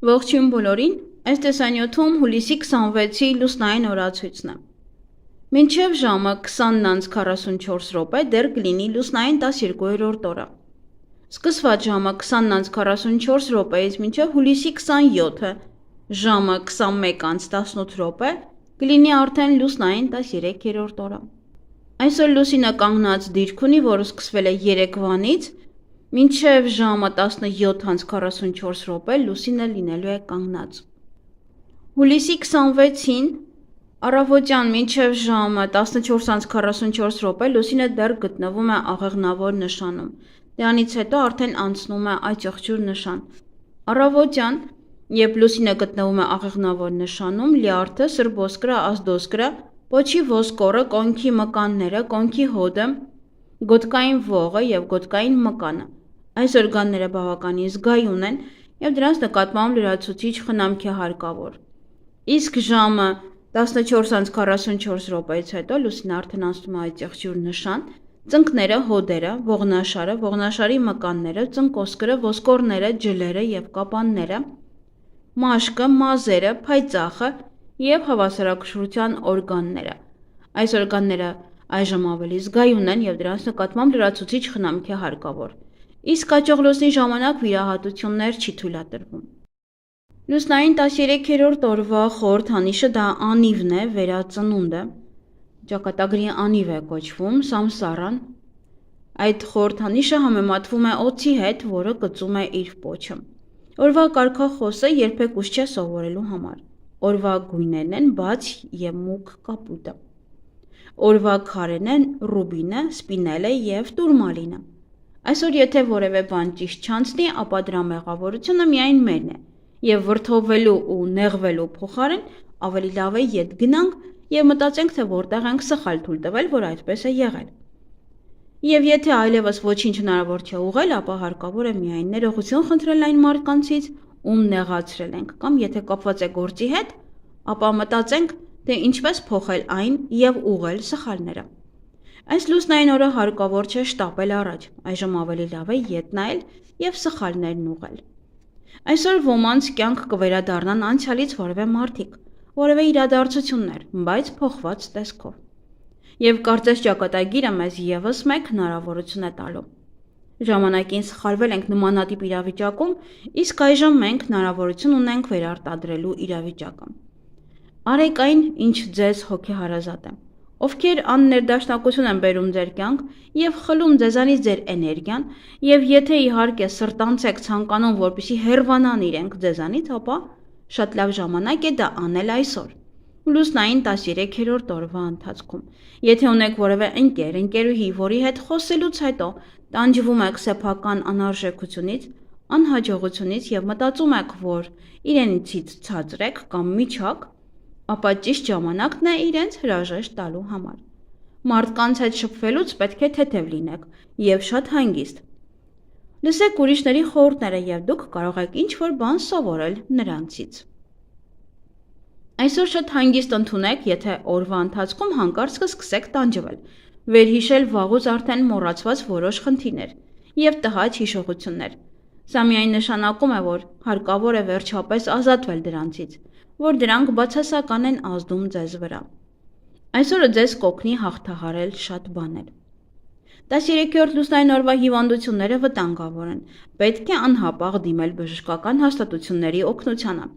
Ողջույն բոլորին, այս տեսանյութում հուլիսի 26-ի լուսնային օրացույցն է։ Մինչև ժամը 20:44 դեռ կլինի լուսնային 12-րդ օրը։ Սկսված ժամը 20:44-ից մինչև հուլիսի 27-ը ժամը 21:18 կլինի արդեն լուսնային 13-րդ օրը։ Այսօր լուսինը կանգնած դիրք ունի, որը սկսվել է երեկվանից մինչև ժամը 17:44 լուսինը լինելու է կանգնած։ Հուլիսի 26-ին առավոտյան մինչև ժամը 14:44 լուսինը դեռ գտնվում է աղեղնավոր նշանում, դրանից հետո արդեն անցնում է աճեղջյուր նշան։ Առավոտյան, երբ լուսինը գտնվում է աղեղնավոր նշանում, լյարդը, սրբոսկրը, ազդոսկրը, պոչի ոսկորը, կոնքի մկանները, կոնքի հոդը, գոտկային ողը և գոտկային մկանը։ Այս օրգանները բավականին զգայուն են և դրանց նկատմամբ լրացուցիչ խնամք է հարկավոր։ Իսկ ժամը 14:44-ից հետո լուսինը արդեն անցնում է աճեղջյուր նշան, ծնկները, հոդերը, ողնաշարը, ողնաշարի մկանները, ծնկոսկրը, ոսկորները, ջլերը և կապանները, մաշկը, մազերը, փայծաղը և հավասարակշռության օրգանները։ Այս օրգանները այժմ ավելի զգայուն են և դրանց նկատմամբ լրացուցիչ խնամք է հարկավոր, իսկ աճող լուսնի ժամանակ վիրահատություններ չի թույլատրվում։ Լուսնային 13-րդ օրվա խորհրդանիշը դա անիվն է, վերածնունդը, ճակատագրի անիվ է կոչվում, սամսարան։ Այդ խորհրդանիշը համեմատվում է օձի հետ, որը կծում է իր պոչը։ Օրվա կարգախոսը երբեք ուշ չէ սովորելու համար։ Օրվա գույներն են բաց և մուգ կապույտը։ Օրվա քարերն են ռուբինը, սպինելը և տուրմալինը։ Այսօր եթե որևէ բան ճիշտ չանցնի, ապա դրա մեղավորությունը միայն մերն է, և վրդովվելու ու նեղվելու փոխարեն ավելի լավ է ետ գնանք և մտածենք, թե որտեղ ենք սխալ թույլ տվել, որ այդպես է եղել։ Եվ եթե այլևս ոչինչ հնարավոր չէ ուղղել, ապա հարկավոր է միայն ներողություն խնդրել այն մարդկանցից, ում նեղացրել ենք, կամ եթե կապված է գործի հետ, ապա մտածենք, թե ինչպես փոխել այն և ուղղել սխալները։ Այս լուսնային օրը հարկավոր չէ շտապել առաջ, այժմ ավելի լավ է ետ նայել և սխալներն ուղղել։ Այսօր ոմանց կյանք կվերադառնան անցյալից որևէ մարդիկ, որևէ իրադարձություններ, բայց փոխված տեսքով։ Եվ կարծես ճակատագիրը մեզ ևս մեկ հնարավորություն է տալու։ Ժամանակին սխալվել ենք նմանատիպ իրավիճակում, իսկ այժմ մենք հնարավորություն ունենք վերարտադրելու իրավիճակը։ Արեք այն, ինչ ձեզ հոգեհարազատ է։ Ովքեր աններդաշնակություն են բերում ձեր կյանք և խլում ձեզանից ձեր էներգիան, և եթե իհարկե սրտանց եք ցանկանում, որպեսզի հեռվանան իրենք ձեզանից, ապա շատ լավ ժամանակ է դա անել այսօր, լուսնային 13-րդ օրվա ընթացքում։ Եթե ունեք որևէ ընկեր, ընկերուհի, որի հետ խոսելուց հետո տանջվում եք սեփական անարժեքությունից, անհաջողությունից և մտածում եք, որ իրենցից ցածր եք կամ միջակ, ապա ճիշտ ժամանակն է իրենց հրաժեշտ տալու համար։ Մարդկանց հետ շփվելուց պետք է թեթև լինեք և շատ հանգիստ։ Լսեք ուրիշների խորհուրդները և դուք կարող եք ինչ-որ բան սովորել նրանցից։ Այսօր շատ հանգիստ ընդունեք, եթե օրվա ընթացքում հանկարծ կսկսեք տանջվել, վերհիշել վաղուց արդեն մոռացված որոշ խնդիրներ և տհաճ հիշողություններ։ Սա միայն նշանակում է, որ հարկավոր է վերջապես ազատվել դրանցից, որ դրանք բացասական են ազդում ձեզ վրա։ Այսօրը ձեզ կօգնի հաղթահարել շատ բաներ։ 13-րդ լուսնային օրվա հիվանդությունները վտանգավոր են, պետք է անհապաղ դիմել բժշկական հաստատությունների օգնությանը։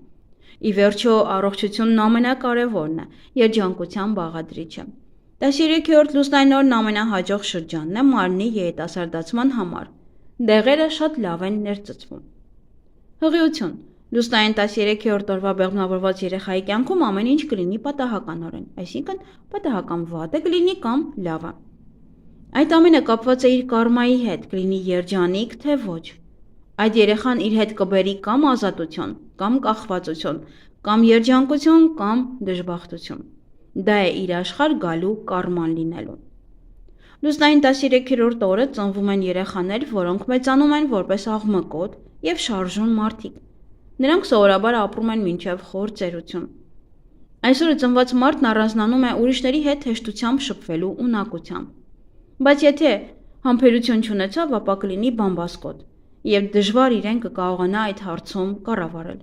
Ի վերջո, առողջությունն ամենակարևորն է, երջանկության բաղադրիչը։ 13-րդ լուսնային օրն ամենահաջող շրջանն է մարմնի երիտասարդացման համար։ Դեղերը շատ լավ են ներծծվում։ Հղիություն։ Լուսնային 13-րդ օրվա բեղմնավորված երեխայի կյանքում ամեն ինչ կլինի պատահականորեն, այսինքն պատահական վատը կլինի կամ լավը։ Այդ ամենը կապված է իր կարմայի հետ, կլինի երջանիկ, թե ոչ։ Այդ երեխան իր հետ կբերի կամ ազատություն, կամ կախվածություն, կամ երջանկություն, կամ դժբախտություն։ Դա է իր աշխարհ գալու կարման լինելու։ Լուսնային 13-րդ օրը ծնվում են երեխաներ, որոնք մեծանում են որպես աղմկոտ և շարժուն մարդիկ։ Նրանք սովորաբար ապրում են մինչև խոր ծերություն։ Այսօրը ծնված մարդն առանձնանում է ուրիշների հետ հեշտությամբ շփվելու ունակությամբ։ Բայց եթե համբերություն չունեցավ, ապա կլինի բամբասկոտ, և դժվար իրեն կկարողանա այդ հարցում կառավարել։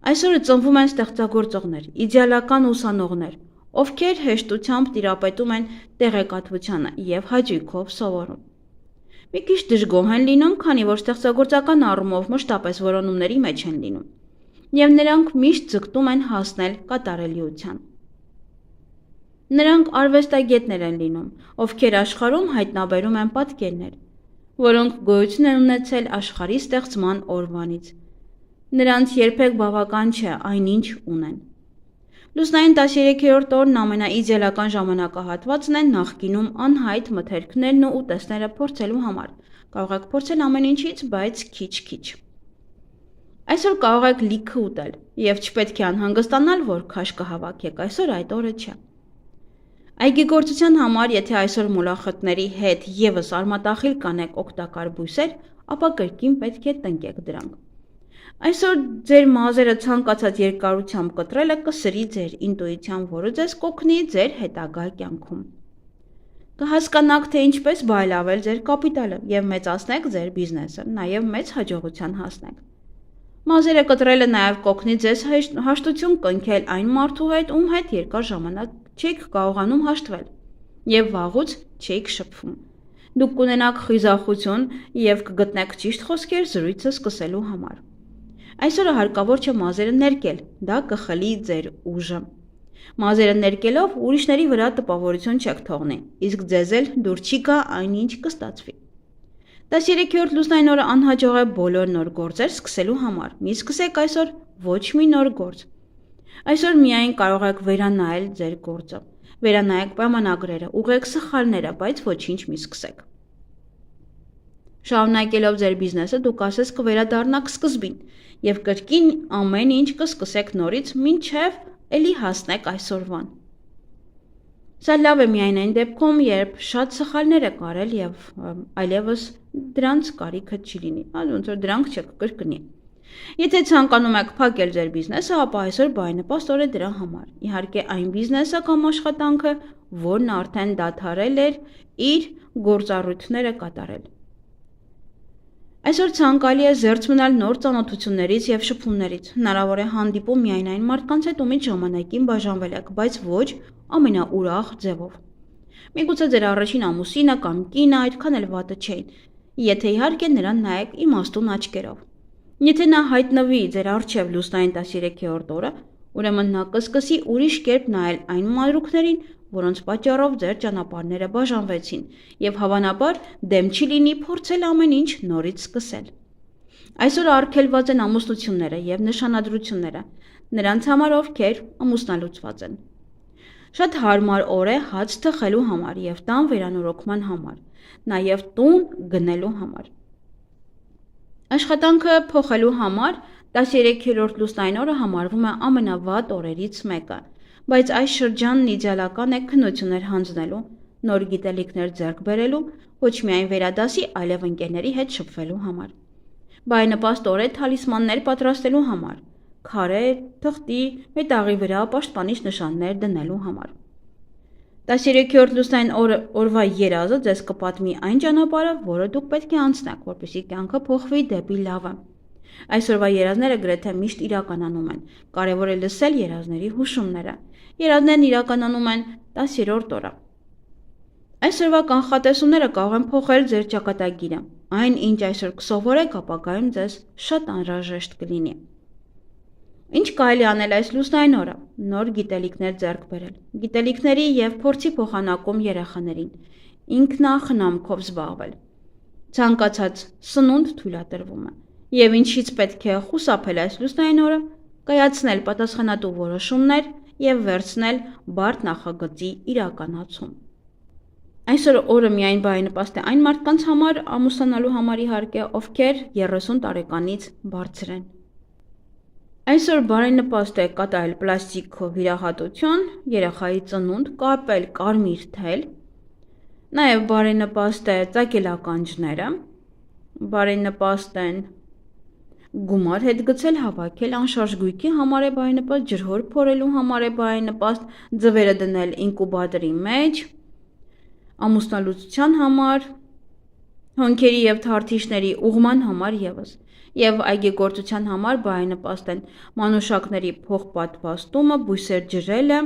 Այսօր ծնվում են ստեղծագործողներ, իդեալական ուսանողներ, ովքեր հեշտությամբ տիրապետում են տեղեկատվությանը և հաճույքով սովորում։ Մի քիչ դժգոհ են լինում, քանի որ ստեղծագործական առումով մշտապես որոնումների մեջ են լինում, և նրանք միշտ ձգտում են հասնել կատարելիության։ Նրանք արվեստագետներ են լինում, ովքեր աշխարհում հայտնաբերում են պատկերներ, որոնք գոյություն են ունեցել աշխարհի ստեղծման օրվանից։ Նրանց երբեք բավական չէ այնինչ ունեն։ Լուսնային 13-րդ օրն ամենաիդեալական ժամանակահատվածն է նախկինում անհայտ մթերքներն ու ուտեստները փորձելու համար։ Կարող եք փորձել ամեն ինչից, բայց քիչ-քիչ։ Այսօր կարող եք լիքը ուտել, և չպետք է անհանգստանալ, որ քաշ կհավաքեք, այսօր այդ օրը չէ։ Այգեգործության համար, եթե այսօր մոլախոտների հետ ևս արմատախիլ կանեք օգտակար բույսեր, ապա կրկին պետք է տնկեք դրանք։ Այսօր ձեր մազերը ցանկացած երկարությամբ կտրելը կսրի ձեր ինտուիցիան, որը ձեզ կօգնի ձեր հետագա կյանքում։ Կհասկանաք, թե ինչպես բարելավել ձեր կապիտալը և մեծացնեք ձեր բիզնեսը, նաև մեծ հաջողության հասնեք։ Մազերը կտրելը նաև կօգնի ձեզ հաշտություն կնքել այն մարդու հետ, ում հետ երկար ժամանակ չեք կարողանում հաշտվել, և վաղուց չեք շփվում։ Դուք կունենաք խիզախություն և կգտնեք ճիշտ խոսքեր զրույցը սկսելու համար։ Այսօրը հարկավոր չէ մազերը ներկել, դա կխլի ձեր ուժը։ Մազերը ներկելով ուրիշների վրա տպավորություն չեք թողնի, իսկ ձեզ էլ դուր չի գա այնինչ կստացվի։ 13-րդ լուսնային օրը անհաջող է բոլոր նոր գործեր սկսելու համար, մի սկսեք այսօր ոչ մի նոր գործ։ Այսօր միայն կարող եք վերանայել ձեր գործը, վերանայեք պայմանագրերը, ուղղեք սխալները, բայց ոչինչ մի սկսեք։ Շարունակելով ձեր բիզնեսը, դուք ասես կվերադառնաք սկզբին և կրկին ամեն ինչ կսկսեք նորից, մինչև էլի հասնեք այսօրվան։ Սա լավ է միայն այն դեպքում, երբ շատ սխալներ եք արել և այլևս դրանց կարիքը չի լինի, ոնց որ դրանք չեք կրկնի։ Եթե ցանկանում եք փակել ձեր բիզնեսը, ապա այսօր բարենպաստ օր է դրա համար։ Իհարկե այն բիզնեսը կամ աշխատանքը, որն արդեն դադարել էր իր գործառույթները կատարել։ Այսօր ցանկալի է զերծ մնալ նոր ծանոթություններից և շփումներից։ Հնարավոր է հանդիպում միայն այն մարդկանց հետ, ումից ժամանակին բաժանվել եք, բայց ոչ ամենաուրախ ձևով։ Միգուցե ձեր առաջին ամուսինը կամ կինը այդքան էլ վատը չէին, եթե իհարկե նրան նայեք իմաստուն աչքերով։ Եթե նա հայտնվի ձեր առջև լուսնային 13-րդ օրը, ուրեմն նա կսկսի ուրիշ կերպ նայել այն մանրուքներին, որոնց պատճառով ձեր ճանապարհները բաժանվեցին, և հավանաբար դեմ չի լինի փորձել ամեն ինչ նորից սկսել։ Այսօր արգելված են ամուսնությունները և նշանադրությունները նրանց համար, ովքեր ամուսնալուծված են։ Շատ հարմար օր է հաց թխելու համար և տան վերանորոգման համար, նաև տուն գնելու համար։ Աշխատանքը փոխելու համար 13-րդ լուսնային օրը համարվում է ամենավատ օրերից մեկը, բայց այս շրջանն իդեալական է քննություններ հանձնելու, նոր գիտելիքներ ձեռք բերելու, ոչ միայն վերադասի, այլև ընկերների հետ շփվելու համար։ Բարենպաստ օր է թալիսմաններ պատրաստելու համար, քարեր, թղթի, մետաղի վրա պաշտպանիչ նշաններ դնելու համար։ 13-րդ լուսնային օրվա երազը ձեզ կպատմի այն ճանապարհը, որը դուք պետք է անցնեք, որպեսզի կյանքը փոխվի դեպի լավը։ Այսօրվա երազները գրեթե միշտ իրականանում են, կարևոր է լսել երազների հուշումները։ Երազներն իրականանում են 10-րդ օրը։ Այսօրվա կանխատեսումները կարող են փոխել ձեր ճակատագիրը։ Այն, ինչ այսօր կսովորեք, ապագայում ձեզ շատ անհրաժեշտ կլինի։ Ինչ կարելի անել այս լուսնային օրը։ Նոր գիտելիքներ ձեռք բերել։ Գիտելիքների և փորձի փոխանակում երեխաներին։ Ինքնախնամքով զբաղվել։ Ցանկացած սնունդ թույլատրվում է։ Եվ ինչից պետք է խուսափել այս լուսնային օրը, կայացնել պատասխանատու որոշումներ և վերցնել բարդ նախագծի իրականացում։ Այսօր օրը միայն բարենպաստ է այն մարդկանց համար, ամուսնանալու համար իհարկե, ովքեր 30 տարեկանից բարձր են։ Այսօր բարենպաստ է կատարել պլաստիկով վիրահատություն, երեխայի ծնունդ, կապել կարմիր թել, նաև բարենպաստ է ծակել ականջները, բարենպաստ են գումար հետ գցել, հավաքել, անշարժ գույքի համար է բարենպաստ, ջրհոր փորելու համար է բարենպաստ, ձվերը դնել ինկուբատորի մեջ, ամուսնալուծության համար, հոնքերի և թարթիչների ուղղման համար ևս։ Եվ այգեգործության համար բարենպաստ են մանուշակների փոխպատվաստումը, բույսեր ջրելը,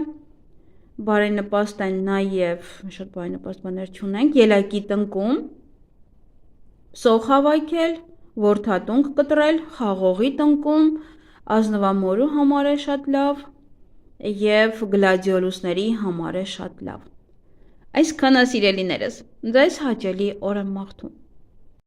բարենպաստ են նաև շատ բարենպաստ բաներ չունենք, ելակի տնկում, սոխ հավաքել, որդատունք կտրել, խաղողի տնկում, ազնվամորու համար է շատ լավ և գլադիոլուսների համար է շատ լավ։ Այսքանը սիրելիներս, ձեզ հաճելի օր եմ մաղթում։